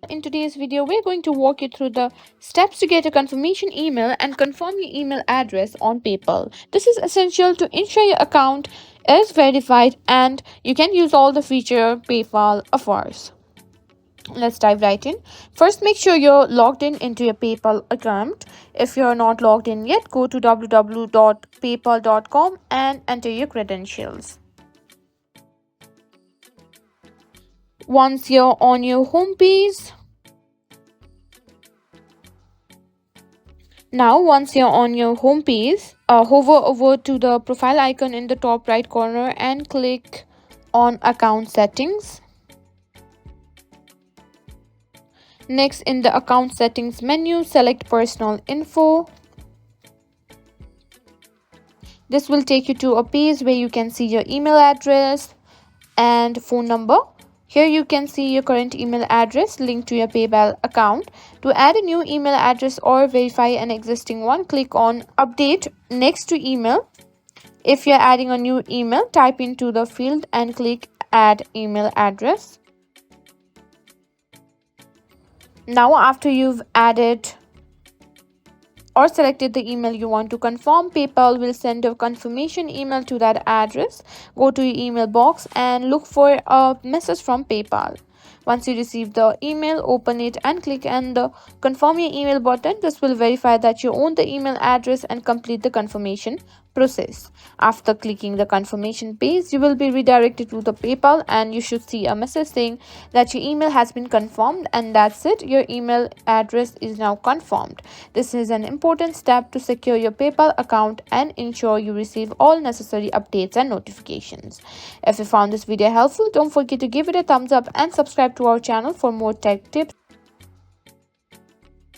In today's video, we're going to walk you through the steps to get a confirmation email and confirm your email address on PayPal. This is essential to ensure your account is verified and you can use all the feature PayPal offers. Let's dive right in. First, make sure you're logged in into your PayPal account. If you're not logged in yet, go to www.paypal.com and enter your credentials. Once you're on your home page, once you're on your home page, hover over to the profile icon in the top right corner and click on account settings. Next, in the account settings menu, select personal info. This will take you to a page where you can see your email address and phone number. Here you can see your current email address linked to your PayPal account. To add a new email address or verify an existing one, click on Update next to email. If you're adding a new email, type into the field and click Add email address. Now, after you've added or selected the email you want to confirm, PayPal will send a confirmation email to that address. Go to your email box and look for a message from PayPal. Once you receive the email, open it and click on the confirm your email button. This will verify that you own the email address and complete the confirmation process. After clicking the confirmation page, you will be redirected to the PayPal and you should see a message saying that your email has been confirmed, and that's it. Your email address is now confirmed. This is an important step to secure your PayPal account and ensure you receive all necessary updates and notifications. If you found this video helpful, don't forget to give it a thumbs up and subscribe to our channel for more tech tips.